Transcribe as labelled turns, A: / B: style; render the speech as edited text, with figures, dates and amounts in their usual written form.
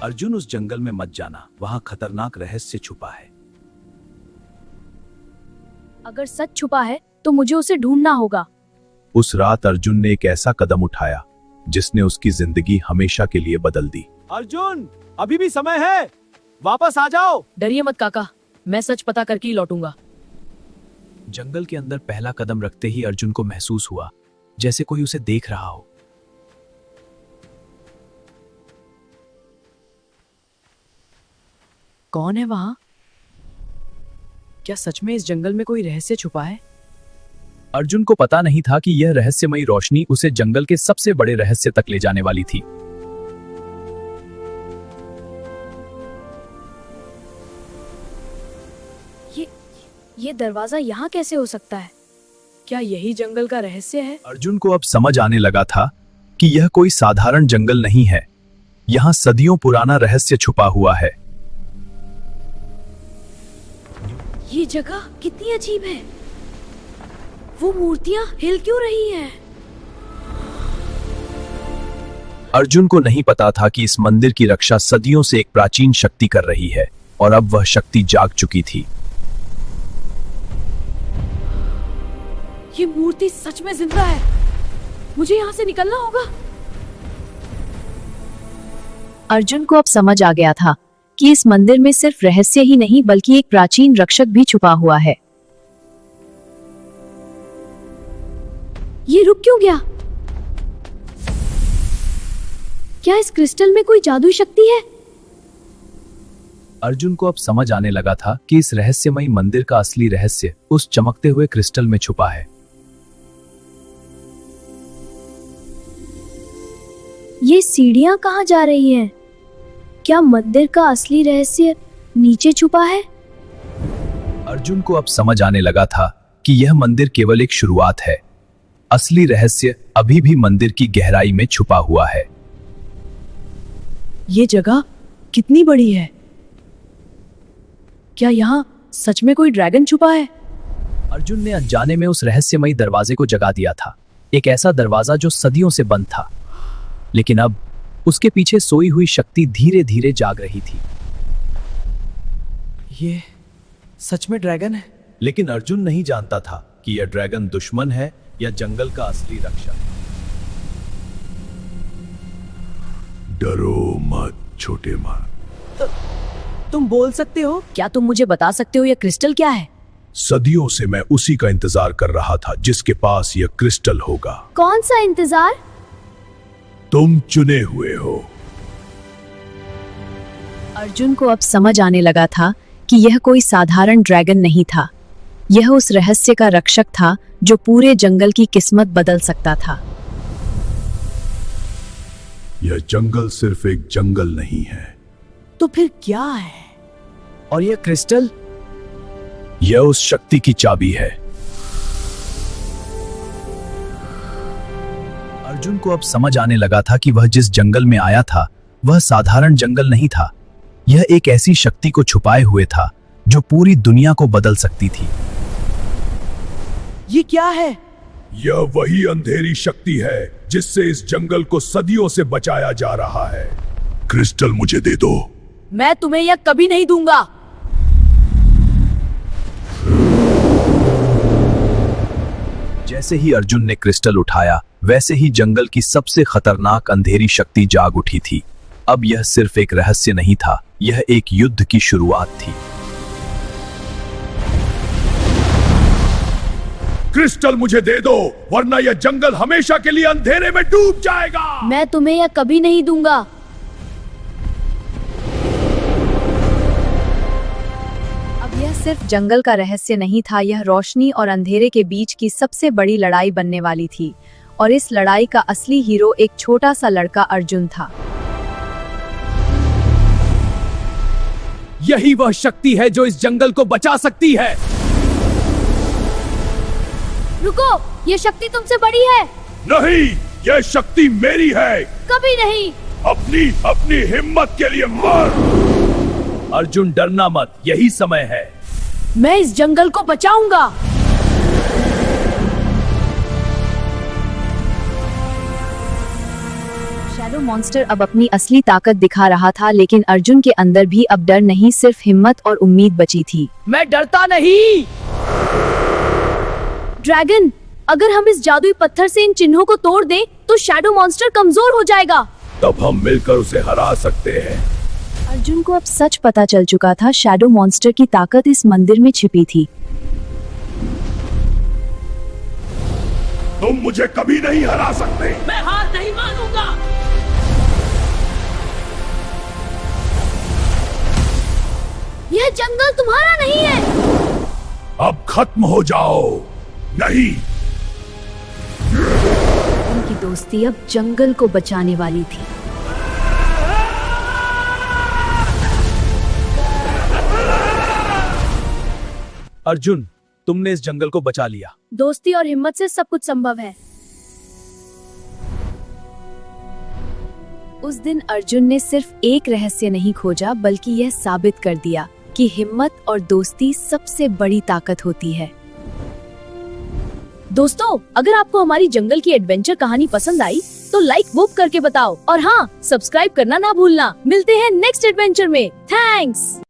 A: अर्जुन, उस जंगल में मत जाना, वहां खतरनाक रहस्य छुपा है।
B: अगर सच छुपा है तो मुझे उसे ढूंढना होगा।
A: उस रात अर्जुन ने एक ऐसा कदम उठाया जिसने उसकी जिंदगी हमेशा के लिए बदल दी।
C: अर्जुन, अभी भी समय है, वापस आ जाओ।
B: डरिए मत काका, मैं सच पता करके ही लौटूंगा।
A: जंगल के अंदर पहला कदम रखते ही अर्जुन को महसूस हुआ जैसे कोई उसे देख रहा हो।
B: कौन है वहां? क्या सच में इस जंगल में कोई रहस्य छुपा है?
A: अर्जुन को पता नहीं था कि यह रहस्यमयी रोशनी उसे जंगल के सबसे बड़े रहस्य तक ले जाने वाली थी।
B: ये दरवाजा यहाँ कैसे हो सकता है? क्या यही जंगल का रहस्य है?
A: अर्जुन को अब समझ आने लगा था कि यह कोई साधारण जंगल नहीं है, यहाँ सदियों पुराना रहस्य छुपा हुआ है।
B: ये जगह कितनी अजीब है। वो मूर्तियां हिल क्यों रही हैं?
A: अर्जुन को नहीं पता था कि इस मंदिर की रक्षा सदियों से एक प्राचीन शक्ति कर रही है और अब वह शक्ति जाग चुकी थी।
B: ये मूर्ति सच में जिंदा है। मुझे यहाँ से निकलना होगा। अर्जुन को अब समझ आ गया था कि इस मंदिर में सिर्फ रहस्य ही नहीं बल्कि एक प्राचीन रक्षक भी छुपा हुआ है। ये रुक क्यों गया? क्या इस क्रिस्टल में कोई जादुई शक्ति है?
A: अर्जुन को अब समझ आने लगा था कि इस रहस्यमयी मंदिर का असली रहस्य उस चमकते हुए क्रिस्टल में छुपा है।
B: ये सीढ़ियां कहाँ जा रही हैं? क्या मंदिर का असली रहस्य नीचे छुपा है?
A: अर्जुन को अब समझ आने लगा था कि यह मंदिर केवल एक शुरुआत है। असली रहस्य अभी भी मंदिर की गहराई में छुपा हुआ है।
B: ये जगह कितनी बड़ी है? क्या यहाँ सच में कोई ड्रैगन छुपा है?
A: अर्जुन ने अनजाने में उस रहस्यमयी दरवाजे को जगा दिया था, एक ऐसा दरवाजा जो सदियों से बंद था, लेकिन अब उसके पीछे सोई हुई शक्ति धीरे धीरे जाग रही थी।
C: ये सच में ड्रैगन है?
A: लेकिन अर्जुन नहीं जानता था कि यह ड्रैगन दुश्मन है या जंगल का असली रक्षक। डरो मत छोटे मार।
B: तुम बोल सकते हो? क्या तुम मुझे बता सकते हो यह क्रिस्टल क्या है?
A: सदियों से मैं उसी का इंतजार कर रहा था जिसके पास यह क्रिस्टल होगा।
B: कौन सा इंतजार?
A: तुम चुने हुए हो।
B: अर्जुन को अब समझ आने लगा था कि यह कोई साधारण ड्रैगन नहीं था। यह उस रहस्य का रक्षक था जो पूरे जंगल की किस्मत बदल सकता था।
A: यह जंगल सिर्फ एक जंगल नहीं है।
B: तो फिर क्या है?
C: और ये क्रिस्टल?
A: यह उस शक्ति की चाबी है। अर्जुन को अब समझ आने लगा था कि वह जिस जंगल में आया था वह साधारण जंगल नहीं था। यह एक ऐसी शक्ति को छुपाए हुए था जो पूरी दुनिया को बदल सकती थी।
C: ये क्या है?
A: यह वही अंधेरी शक्ति है जिससे इस जंगल को सदियों से बचाया जा रहा है। क्रिस्टल मुझे दे दो।
B: मैं तुम्हें यह कभी नहीं दूंगा।
A: जैसे ही अर्जुन ने क्रिस्टल उठाया वैसे ही जंगल की सबसे खतरनाक अंधेरी शक्ति जाग उठी थी। अब यह सिर्फ एक रहस्य नहीं था, यह एक युद्ध की शुरुआत थी। क्रिस्टल मुझे दे दो वरना यह जंगल हमेशा के लिए अंधेरे में डूब जाएगा।
B: मैं तुम्हें यह कभी नहीं दूंगा। अब यह सिर्फ जंगल का रहस्य नहीं था, यह रोशनी और अंधेरे के बीच की सबसे बड़ी लड़ाई बनने वाली थी। और इस लड़ाई का असली हीरो एक छोटा सा लड़का अर्जुन था।
C: यही वह शक्ति है जो इस जंगल को बचा सकती है।
B: रुको, ये शक्ति तुमसे बड़ी है।
A: नहीं, यह शक्ति मेरी है।
B: कभी नहीं।
A: अपनी हिम्मत के लिए मर। अर्जुन, डरना मत, यही समय है।
B: मैं इस जंगल को बचाऊंगा। शैडो मॉन्स्टर अब अपनी असली ताकत दिखा रहा था, लेकिन अर्जुन के अंदर भी अब डर नहीं, सिर्फ हिम्मत और उम्मीद बची थी।
D: मैं डरता नहीं।
E: ड्रैगन, अगर हम इस जादुई पत्थर से इन चिन्हों को तोड़ दें, तो शैडो मॉन्स्टर कमजोर हो जाएगा।
A: तब हम मिलकर उसे हरा सकते हैं।
B: अर्जुन को अब सच पता चल चुका था, शैडो मॉन्स्टर की ताकत इस मंदिर में छिपी थी।
A: तुम मुझे कभी नहीं हरा सकते।
D: मैं हार नहीं मानूंगा।
E: यह जंगल तुम्हारा नहीं है।
A: अब खत्म हो जाओ। नहीं,
E: उनकी दोस्ती अब जंगल को बचाने वाली थी।
C: अर्जुन, तुमने इस जंगल को बचा लिया।
E: दोस्ती और हिम्मत से सब कुछ संभव है।
B: उस दिन अर्जुन ने सिर्फ एक रहस्य नहीं खोजा, बल्कि यह साबित कर दिया कि हिम्मत और दोस्ती सबसे बड़ी ताकत होती है।
E: दोस्तों, अगर आपको हमारी जंगल की एडवेंचर कहानी पसंद आई तो लाइक वो करके बताओ, और हाँ, सब्सक्राइब करना ना भूलना। मिलते हैं नेक्स्ट एडवेंचर में। थैंक्स।